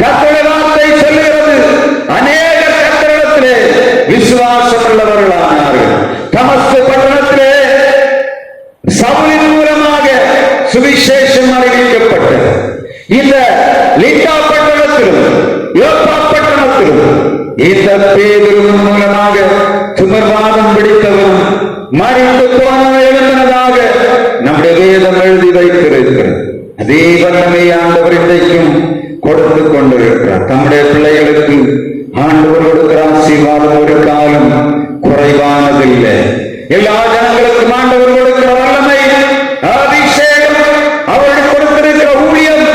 கர்த்தருடைய வார்த்தை சொல்லுகிறது, அநேகர் கர்த்தரிடத்திலே விசுவாசம் உள்ளவர்களானார்கள். தமஸ்கு பட்டணத்திலே சவுலின் மூலமாக சுவிசேஷம் அறிவிக்கப்பட்டது. இந்த லிண்டா பட்டணத்திலும் யோப்பா பட்டணத்திலும் இந்த பேதுருவின் மூலமாக துமர்வாதம் பிடித்தவரும் மறித்து போனவன் எழுந்ததாக நம்முடைய வேதம் எழுதி வைத்திருக்கிறது. அதே வல்லமை ஆண்டவர் இன்றைக்கும் கொடுத்து கொண்டிருக்கிறார். தம்முடைய பிள்ளைகளுக்கு ஆண்டவர் கொடுக்கிற ஆசீர்வாதம் ஒரு காலம் குறைவானதில்லை. எல்லா ஜனங்களுக்கும் ஆண்டவர் கொடுக்கிற வல்லமை, அபிஷேகம், அவர்கள் கொடுத்திருக்கிற ஊழியம்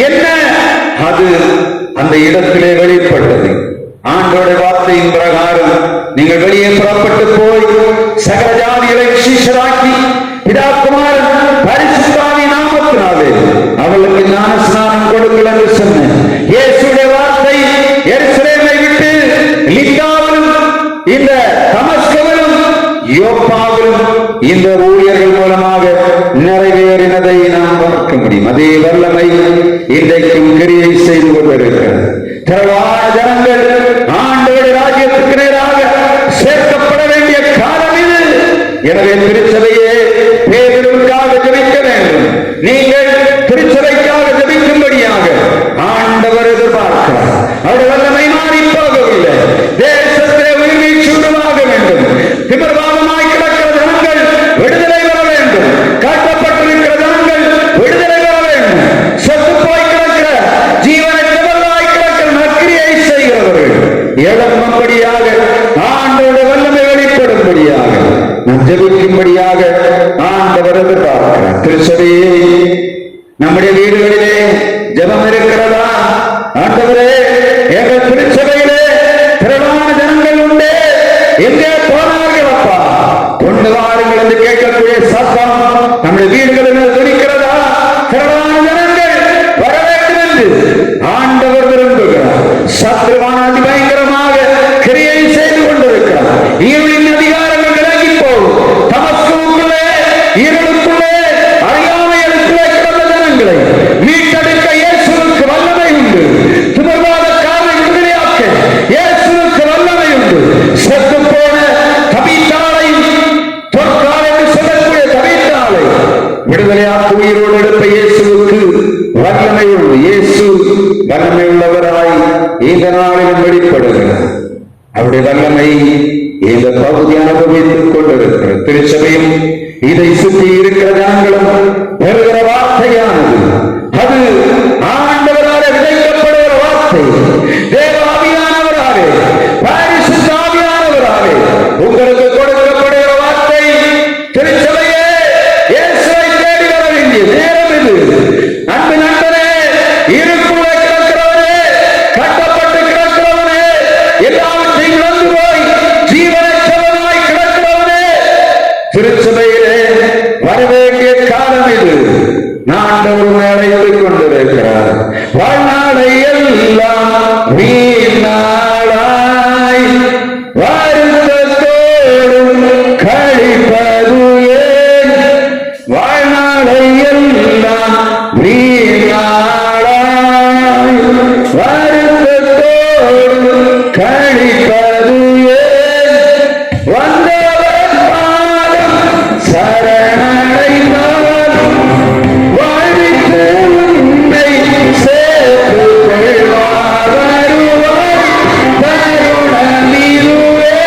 என்ன, அது அந்த இடத்திலே வெளிப்பட்டது. ஆண்டவருடைய வார்த்தையின் பிரகாரம் நீங்கள் வெளியே புறப்பட்டு போய் சகல ஜாதிகளை சீஷராக்கி பிதாகுமாரன் பரிசுத்த ஆவியின் நாமத்தினாலே அவளுக்கு ஞான ஸ்நானம் கொடுங்கள் என்று சொன்ன இயேசுடைய வார்த்தை எருசலேமை விட்டு லிண்டாவிலும் இந்த தமஸ்குவிலும் யோப்பாவிலும் இந்த ஊழியர்கள் மூலமாக நிறைவேறினதை நாம் பார்க்க முடியும். அதே வல்லமை இன்றைக்கும் கிரியை செய்து கொண்டிருக்கிறது. திரளான ஜனங்கள் ஆண்டவருடைய ராஜ்யத்துக்கு நேராக சேர்க்கப்பட வேண்டிய காலம் இது. எனவே திருச்சபையே பேதுருவுக்காக ஜெபிக்க வேண்டும். நீங்கள் திருச்சபைக்காக ஜெபிக்கும்படியாக ஆண்டவர் எதிர்பார்க்கிறார். அவருடைய வல்லமை மாறி போகவில்லை. தேசத்திலே உயிர்வீழ்ச்சி உருவாக வேண்டும். திமிர்வாதமாய் கிடக்கிற ஜனங்கள் விடுதலை பெற வேண்டும். காட்டப்பட்டிருக்கிற ஜனங்கள் விடுதலை பெற வேண்டும். செத்து போய் கிடக்கிற ஜீவனற்றவர்களாய் கிடக்கிற நற்கிரியை செய்கிறவர்கள் எழும்படியாக ஆண்டவருடைய வல்லமை வெளிப்படும்படியாக நாம் ஜெபிக்கும்படியாக ஆண்டவர் எதிர்பார்க்கிறார். திருச்சபையே, நம்முடைய வீடுகளிலே ஜெபம் இருக்கிறதா? ஆண்டவரே, எங்கள் திருச்சபையிலே திரளான ஜனங்கள் உண்டு, எங்கே போனார்கள் அப்பா, கொண்டு வாருங்கள் என்று கேட்கக்கூடிய சத்தம் நம்முடைய வீடுகளில் துணிக்கிறதா? திரளான ஜனங்கள் வர வேண்டும் என்று ஆண்டவர் விரும்புகிறார். சத்ருவான அதிபயங்கரமாக கிரியை செய்து கொண்டிருக்கிறார். இருளின் அதிகாரங்கள் விலகி போகும். தமஸ்குவுக்குள்ளே, இருளுக்குள்ளே, அறியாமைகளுக்குள்ளே கிடந்த ஜனங்களை மீட்டெடுக்க இயேசுவுக்கு வல்லமை உண்டு. துமர்வாதக்காரரை விடுதலையாக்க இயேசுவுக்கு வல்லமை உண்டு. செத்து போன தபீத்தாளை, தொற்கால் என்று சொல்லக்கூடிய தபீத்தாளை விடுதலையாக்க உயிரோடு எடுத்த இயேசுவுக்கு வல்லமை உண்டு. இயேசு வல்லமை உள்ளவராய் இந்த நாளிலும் வெளிப்படுகிறார். அவருடைய வல்லமை இந்த பகுதி அனுபவித்துக் கொண்டிருக்கிறது. திருச்சபையும் இதை சுற்றி இருக்கிற ஜனங்களும் பெறுகிற வார்த்தையானது, அது ஆண்டவரால விதைக்கப்படுகிற வார்த்தை. தேவ ஆவியானவராலே, பரிசுத்த ஆவியானவராலே உங்களுக்கு கொடுக்கப்படுகிற வார்த்தை. திருச்சபையே, இயேசுவை தேடி வர வேண்டிய நேரம் இது. அன்பு நண்பரே, இருக்குள்ளே கிடக்கிறவரே, கட்டப்பட்டு கிடக்கிறவரே, எல்லாவற்றையும் இழந்து போய் ஜீவனற்றவனாய் கிடக்கிறவரே, திருச்சபையிலே வரவேண்டிய காலம் இது. ஆண்டவர் அழைத்துக் கொண்டிருக்கிறார். வாழ்நாளை எல்லாம் வீணாளாய் வருத்தத்தோடும் கழிப்பது ஏன்? வாழ்நாளை எல்லாம் வீணாளாய் வருத்தத்தோடும் கழிப்பது ஏன்? வந்தவர் பாதம் சரணடைந்தாலும் வாழ்வித்து உன்னை சேர்த்து கொள்வார் வருவார். தருணம் இதுவே,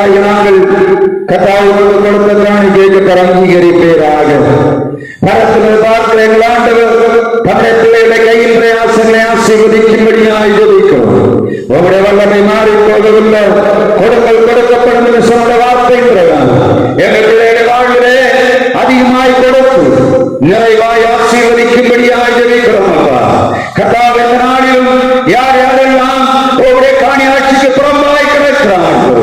பிள்ளைகளாகி நாங்கள் கர்த்தாவுக்கு கொடுத்த காணிக்கைக்கு அங்கீகரிப்பீராக. பரத்தில் பார்க்கிற எங்கள் ஆண்டவர் தன்னுடைய பிள்ளைகளை கையில் பிரயாசங்களை ஆசீர்வதிக்கும்படியாய் ஜெபிக்கிறோம். உங்களுடைய வல்லமை மாறி போகவில்லை. கொடுங்கள் கொடுக்கப்படும் என்று சொன்ன வார்த்தை எங்கள் பிள்ளைகளை வாழ்விலே அதிகமாய் கொடுத்து நிறைவாய் ஆசீர்வதிக்கும்படியாய் ஜெபிக்கிறோம். அப்பா கர்த்தாவே, இந்த நாளிலும் யார் யாரெல்லாம் உங்களுடைய காணி ஆட்சிக்கு புறம்பாய் கிடக்கிறார்கள்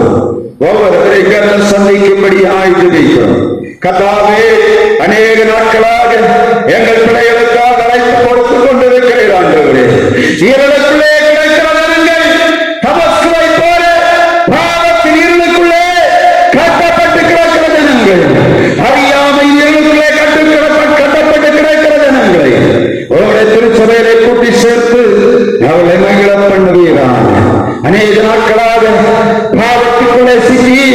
ஒவ்வொருவரை கர்த்தர் சந்திக்கும்படியாய் ஜெபிக்கிறோம். கர்த்தாவே, அநேக நாட்களாக எங்கள் பிள்ளைகளுக்காக அழைப்பு கொடுத்துக் கொண்டிருக்கிறீர் ஆண்டவரே. இருளுக்குள்ளே கிடைக்கிற ஜனங்கள் தமஸ்குவை போல பாவத்தின் இருளுக்குள்ளே கட்டப்பட்டு கிடக்கிற ஜனங்கள், அறியாமை இருளுக்குள்ளே கட்டப்பட்டு கிடக்கிற ஜனங்களை உங்களுடைய திருச்சபையிலே கூட்டி சேர்த்து அவளை மகிழ பண்ணுவீராக. அநேக நாட்களாக பாவத்துக்குள்ளே சிக்கி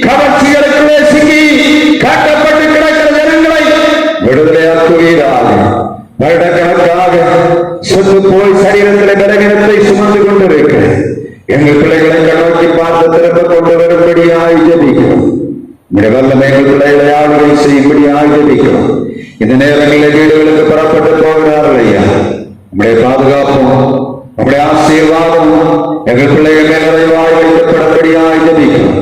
கவர்ச்சிகளுக்குள்ளே சிக்கி காட்டப்பட்டு கிடக்கிற ஜனங்களை விடுதலையாக்குவீராக. வருடக்கணக்காக சொத்து போய் சரீரத்திலே பலவீனத்தை சுமந்து கொண்டிருக்க எங்கள் பிள்ளைகளை கண்ணோக்கி பார்த்து திரும்ப கொண்டு வரும்படியாய் ஜெபிக்கிறோம். வல்லமை எங்கள் பிள்ளைகளை ஆளுகை செய்யும்படியாய் ஜெபிக்கிறோம். இந்த நேரங்களில் வீடுகளுக்கு புறப்பட்டு போகிறார்கள் ஐயா. நம்முடைய பாதுகாப்பும் நம்முடைய ஆசீர்வாதம் எங்கள் பிள்ளைகள் நிறைவாய் வைக்கப்படப்படியாய் ஜெபிக்கிறோம்.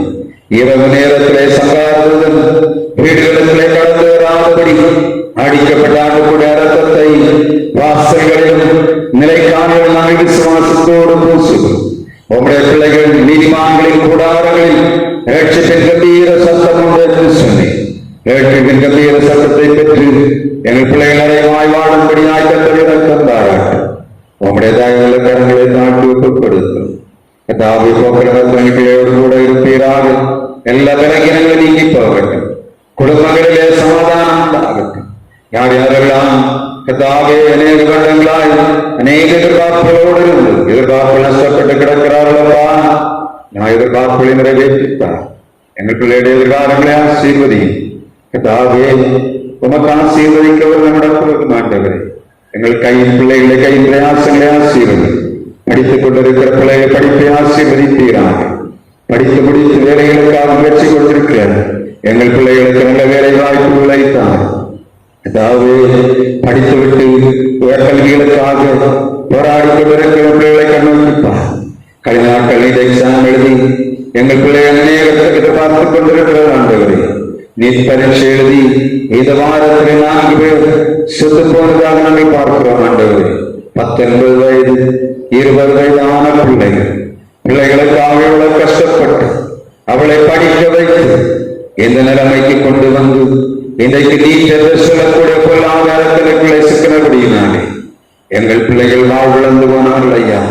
இரவு நேரத்திலே சங்காரத்துடன் வீடுகளிலே கடந்து வராதபடி அடிக்கப்பட்ட ஆண்டுக்கூடிய ரத்தத்தை வாசல்களிலும் நிலைக்காணிகள் நாங்கள் விசுவாசத்தோடு பூசுகிறோம். உங்களுடைய பிள்ளைகள் நீதிமான்களின் கூடாரங்களில் ரட்சிப்பின் கம்பீர சத்தம் உண்டு என்று சொல்லி ரட்சிப்பின் கம்பீர சத்தத்தை பெற்று எங்கள் பிள்ளைகள் நிறைவாய் வாழும்படியாய் கர்த்தர் இரக்கம் தாராட்டும். உங்களுடைய தயவுள்ள கரங்களை தாண்டி ஒப்புக்கொடுக்கிறோம். கர்த்தாவே, போக்குவரத்து கூட இருப்பீராக. எல்லா விலங்கினங்களும் நீங்கி போகட்டும். குடும்பங்களிலே சமாதானம் உண்டாகட்டும். யார் யாரெல்லாம் கர்த்தாவே அநேக வருடங்களாய் அநேக எதிர்பார்ப்புகளோடு இருந்து எதிர்பார்ப்பு நஷ்டப்பட்டு கிடக்கிறார்களப்பா, நான் எதிர்பார்ப்புகளை நிறைவேற்றித்தார். எங்கள் பிள்ளையுடைய எதிர்காலங்களை ஆசீர்வதியும். கர்த்தாவே, உமக்கு ஆசீர்வதிக்கவர் நம்மிடத்திற்கு மாட்டவரே. எங்கள் கையின் பிள்ளைகளை கையின் பிரயாசங்களை ஆசீர்வதி. படித்துக் கொண்டிருக்கிற பிள்ளைகளை படிப்பை ஆசீர்வதிப்பீராக. படித்து முடித்து வேலைகளுக்காக முயற்சி கொண்டிருக்கிறார் எங்கள் பிள்ளைகளுக்கு நல்ல வேலை வாய்ப்புகளை தான். அதாவது படித்துவிட்டு உயர்கல்விகளுக்காக போராடி கொண்டிருக்கிற பிள்ளைகளை கண்ணோக்கிப்பார். கல்வி நாட்கள் நீட் எக்ஸாம் எழுதி எங்கள் பிள்ளைகள் நேரத்துக்கு பார்த்துக் கொண்டிருக்கிறது ஆண்டவரே. நீட் பரீட்சை எழுதி இந்த வாரத்தில் 4 பேர் செத்து போனதாக நாங்கள் பார்க்கிறோம் ஆண்டவரே. 19 வயது 20 வயதான பிள்ளைகளுக்காக எவ்வளவு கஷ்டப்பட்டு அவளை படிக்க வைத்து இந்த நிலைமைக்கு கொண்டு வந்து இன்றைக்கு நீட் என்று சொல்லக்கூடிய பொருளாதாரத்திற்குள்ளே சிக்கனபடியினாலே எங்கள் பிள்ளைகள் வாழ்விழந்து போனார்கள் ஐயா.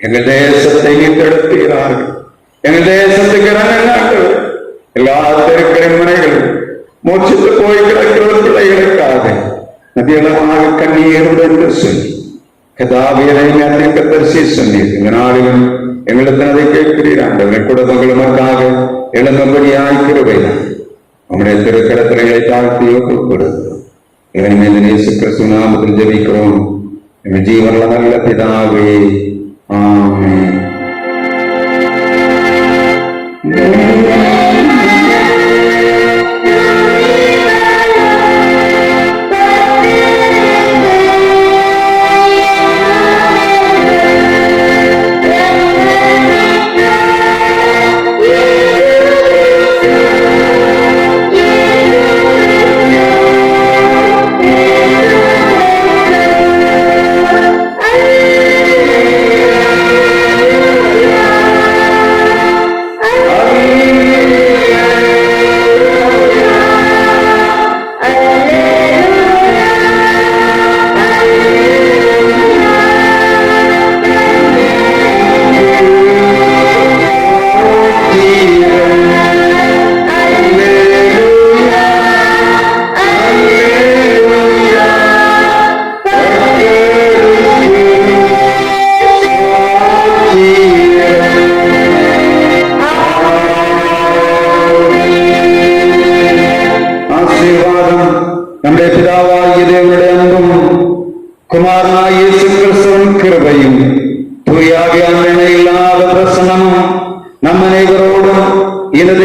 எங்கள் தேசத்தை மீட்டெடுக்கிறார்கள். எங்கள் தேசத்துக்கு நாங்கள் எல்லா தெருக்கரைமுனைகளும் மூச்சுக்கு போய் கிடக்கிற பிள்ளைகளுக்காக நதியளமாக கண்ணீருடன் சொல்லி கதாவியரை சொன்னீர். இந்த நாளிலும் எங்களுக்கு அதை கேட்கிறீர் ஆண்டவரை. குடும்பங்களுமக்காக எழுந்தபடியாய் கிருபைதான் நம்முடைய திருக்கரத்திரைகளை தாழ்த்தி ஒப்புக்கொடுக்கிறோம். இவன் மீது இயேசு கிறிஸ்து நாமத்தில் ஜெபிக்கிறோம் எங்கள் ஜீவன்ல நல்ல பிதாவே, ஆமென்.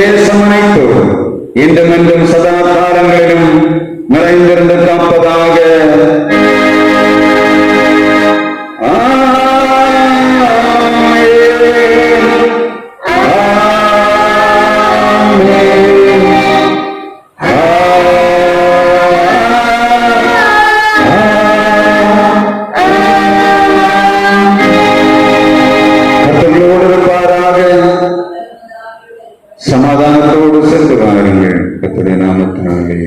தேசம் அனைத்தோடும் இன்றும் என்றும் சதா காலங்களிலும் நிறைந்திருந்து காப்பதாக. சமாதானத்தோடு சென்று வாருங்கள். கர்த்தருடைய நாமத்தினாலே